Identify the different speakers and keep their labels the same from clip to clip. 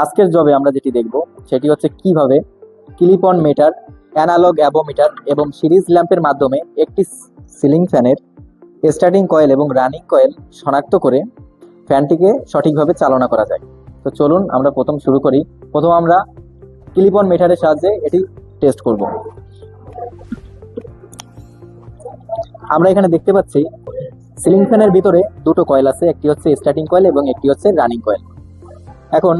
Speaker 1: আজকের জবে আমরা যেটি দেখব সেটি হচ্ছে কিভাবে clip on meter, analogue avometer এবং সিরিজ ল্যাম্পের মাধ্যমে একটি সিলিং ফ্যানের স্টার্টিং কয়েল এবং রানিং কয়েল শনাক্ত করে ফ্যানটিকে সঠিকভাবে চালনা করা যায়। তো চলুন আমরা প্রথম শুরু করি। প্রথম আমরা ক্লিপ অন মিটারের সাহায্যে এটি টেস্ট করব। আমরা এখানে দেখতে পাচ্ছি সিলিং ফ্যানের ভিতরে দুটো কয়েল আছে, একটি হচ্ছে স্টার্টিং কয়েল এবং একটি হচ্ছে রানিং কয়েল। এখন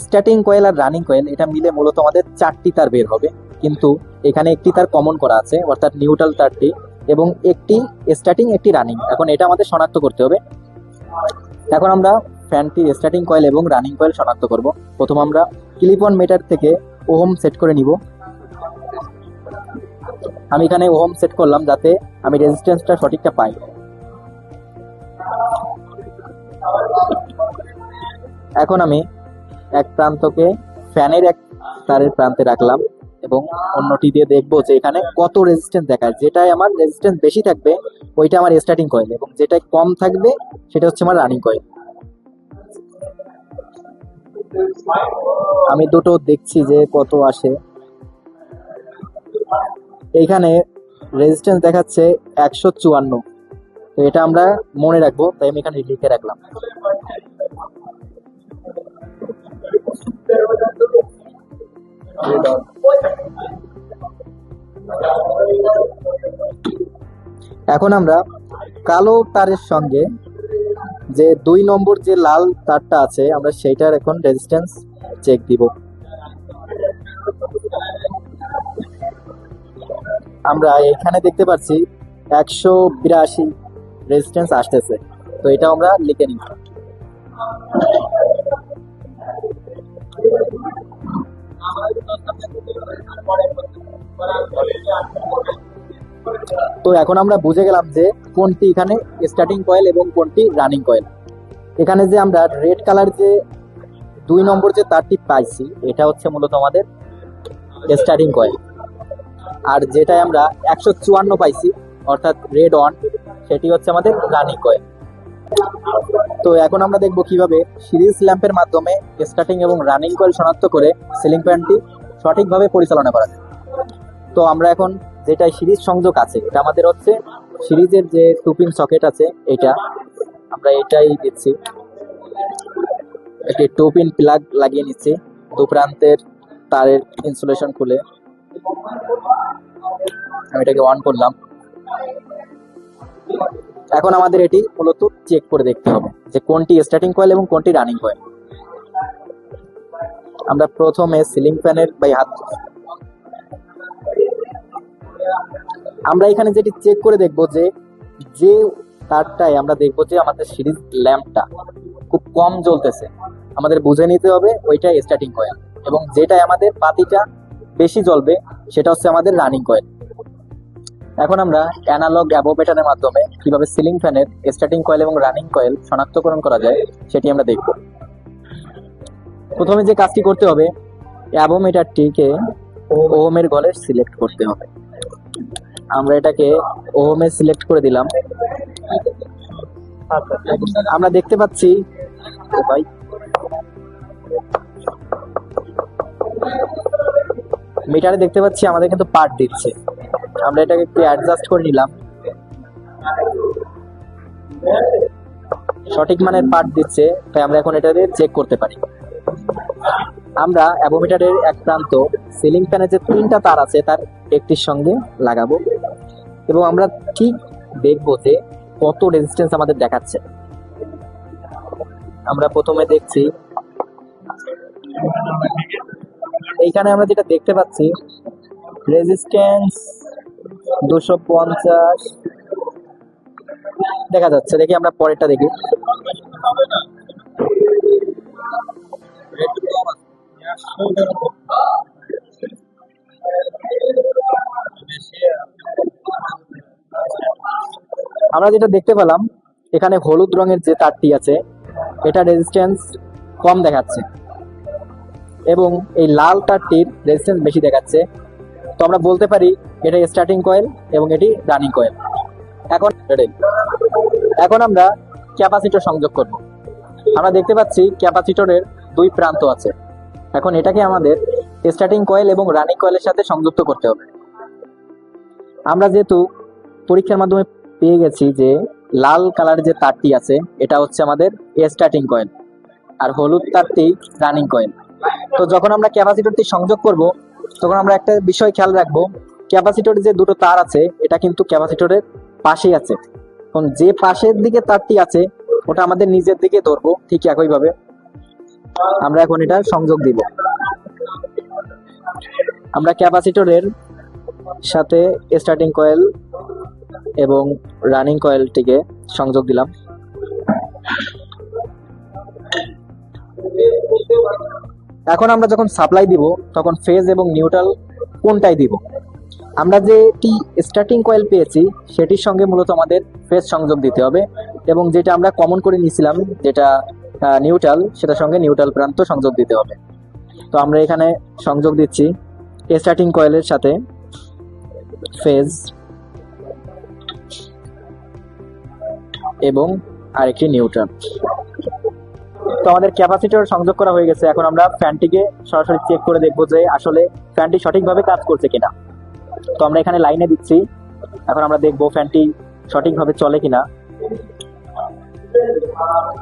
Speaker 1: স্টার্টিং কয়েল আর রানিং কয়েল এটা মিলে মূলত আমাদের 4টি তার বের হবে, কিন্তু এখানে একটি তার কমন করা আছে অর্থাৎ নিউট্রাল তারটি, এবং একটি স্টার্টিং একটি রানিং। এখন এটা আমাদের শনাক্ত করতে হবে। এখন আমরা ফ্যানটির স্টার্টিং কয়েল এবং রানিং কয়েল শনাক্ত করব। প্রথম আমরা ক্লিপ অন মিটার থেকে ওহম সেট করে নিব। আমি এখানে ওহম সেট করলাম যাতে আমি রেজিস্ট্যান্সটা সঠিকটা পাই। এখন আমি এক প্রান্তকে ফ্যানের এক তারের প্রান্তে রাখলাম এবং অন্যটি দিয়ে দেখবো যে এখানে কত রেজিস্ট্যান্স দেখায়। যেটাই আমার রেজিস্ট্যান্স বেশি থাকবে ওইটা আমার স্টার্টিং কয়েল, এবং যেটাই কম থাকবে সেটা হচ্ছে আমার রানিং কয়েল। আমি দুটো দেখছি যে কত আসে। এইখানে রেজিস্ট্যান্স দেখাচ্ছে 154। তো এটা আমরা মনে রাখবো, তাই আমি এখানে লিখে রাখলাম। এখন আমরা কালো তারের সঙ্গে যে 2 নম্বর যে লাল তারটা আছে আমরা সেইটার এখন রেজিস্ট্যান্স চেক দিব। আমরা এখানে দেখতে পাচ্ছি 182 রেজিস্ট্যান্স আসতেছে। তো এটা আমরা লিখে নিব। তো এখন আমরা বুঝে গেলাম যে কোনটি এখানে স্টার্টিং কয়েল এবং কোনটি রানিং কয়েল। এখানে যে আমরা রেড কালার যে 2 নম্বর যে তারটি পাইছি এটা হচ্ছে মূলত আমাদের স্টার্টিং কয়েল, আর যেটাই আমরা 154 পাইছি অর্থাৎ রেড অন সেটি হচ্ছে আমাদের রানিং কয়েল। তো এখন আমরা দেখব কিভাবে সিরিজ ল্যাম্পের মাধ্যমে স্টার্টিং এবং রানিং কয়েল শনাক্ত করে সিলিং ফ্যানটি সঠিকভাবে পরিচালনা করা যায়। তো আমরা এখন যেটাই সিরিজ সংযোগ আছে এটা আমাদের হচ্ছে সিরিজের যে 2 পিন সকেট আছে এটা আমরা এটাই দিচ্ছি। একটি 2 পিন প্লাগ লাগিয়ে নিচ্ছি। দু প্রান্তের তারের ইনসুলেশন খুলে আমি এটাকে অন করলাম। এখন আমাদের এটি মূলত চেক করে দেখতে হবে যে কোনটি স্টার্টিং কয়েল এবং কোনটি রানিং কয়েল। আমরা প্রথমে সিলিং ফ্যানের হাত আমরা এখানে যেটি চেক করে দেখব যে যে তারটায় আমরা দেখব যে আমাদের সিরিজ ল্যাম্পটা খুব কম জ্বলতেছে, আমাদের বুঝে নিতে হবে ওইটাই স্টার্টিং কয়েল, এবং যেটাই আমাদের বাতিটা বেশি জ্বলবে সেটা হচ্ছে আমাদের রানিং কয়েল। এখন আমরা অ্যানালগ অ্যাবোমিটারের মাধ্যমে কিভাবে সিলিং ফ্যানের স্টার্টিং কয়েল এবং রানিং কয়েল শনাক্তকরণ করা যায় সেটি আমরা দেখব। প্রথমে যে কাজটি করতে হবে অ্যাবোমিটারটিকে ওহমের ঘরে সিলেক্ট করতে হবে। আমরা এটাকে ওহমে সিলেক্ট করে দিলাম। আমরা দেখতে পাচ্ছি ভাই মিটারে দেখতে পাচ্ছি আমাদের কিন্তু পার্ট দিচ্ছে। আমরা এটাকে একটু অ্যাডজাস্ট করে নিলাম। সঠিক মানের পার্ট দিচ্ছে, তাই আমরা এখন এটাতে চেক করতে পারি। আমরা অ্যাবোমিটারের এক প্রান্ত সিলিং ফ্যানের যে 3টা তার আছে তার একটির সঙ্গে লাগাবো এবং আমরা ঠিক দেখবো যে কত রেজিস্ট্যান্স আমাদের দেখাচ্ছে। আমরা প্রথমে দেখছি এইখানে আমরা যেটা দেখতে পাচ্ছি রেজিস্ট্যান্স 250 দেখা যাচ্ছে। দেখি আমরা পরেরটা দেখি। আমরা যেটা দেখতে পেলাম এখানে হলুদ রঙের যে তারটি আছে এটা রেজিস্ট্যান্স কম দেখাচ্ছে এবং এই লাল তারটির রেজিস্ট্যান্স বেশি দেখাচ্ছে। তো আমরা বলতে পারি এটা স্টার্টিং কয়েল এবং এটি রানিং কয়েল। এখন আমরা ক্যাপাসিটর সংযোগ করব। আমরা দেখতে পাচ্ছি ক্যাপাসিটরের 2 প্রান্ত আছে। এখন এটাকে আমাদের স্টার্টিং কয়েল এবং রানিং কয়েলের সাথে সংযুক্ত করতে হবে। আমরা যেহেতু পরীক্ষার মাধ্যমে পেয়ে গেছি যে লাল কালার যে তারটি আছে এটা হচ্ছে আমাদের স্টার্টিং কয়েল, আর হলুদ তারটি রানিং কয়েল। তো যখন আমরা ক্যাপাসিটরটি সংযোগ করব তখন আমরা একটা বিষয় খেয়াল রাখবো, ক্যাপাসিটরের যে দুটো তার আছে এটা কিন্তু ক্যাপাসিটরের পাশেই আছে। এখন যে পাশের দিকে তারটি আছে ওটা আমাদের নিজের দিকে ধরবো, ঠিক একইভাবে আমরা এখন এটা সংযোগ দিব। আমরা ক্যাপাসিটরের সাথে স্টার্টিং কয়েল এবং রানিং কয়েলটিকে সংযোগ দিলাম। এখন আমরা যখন সাপ্লাই দিব তখন ফেজ এবং নিউট্রাল কোনটাই দিব। আমরা যেটি স্টার্টিং কয়েল পেয়েছি সেটির সঙ্গে মূলত আমাদের ফেজ সংযোগ দিতে হবে, এবং যেটা আমরা কমন করে নিয়েছিলাম যেটা নিউট্রাল, সেটার সঙ্গে নিউট্রাল প্রান্ত সংযোগ দিতে হবে। তো আমরা এখানে সংযোগ দিচ্ছি স্টার্টিং কয়েলের সাথে ফেজ এবং আরেকটি নিউট্রাল। তো আমাদের ক্যাপাসিটর সংযোগ করা হয়ে গেছে। এখন আমরা ফ্যানটিকে সরাসরি চেক করে দেখবো যে আসলে ফ্যানটি সঠিকভাবে কাজ করছে কিনা। তো আমরা এখানে লাইনে দিচ্ছি, এখন আমরা দেখবো ফ্যানটি সঠিকভাবে চলে কিনা।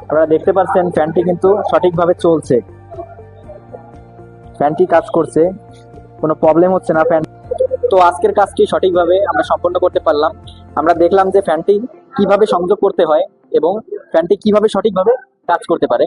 Speaker 1: আপনারা দেখতে পাচ্ছেন ফ্যানটি কিন্তু সঠিকভাবে চলছে, ফ্যানটি কাজ করছে, কোনো প্রবলেম হচ্ছে না ফ্যান। তো আজকের কাজটি সঠিকভাবে আমরা সম্পন্ন করতে পারলাম। আমরা দেখলাম যে ফ্যানটি কিভাবে সংযোগ করতে হয় এবং ফ্যানটি কিভাবে সঠিকভাবে কাজ করতে পারে।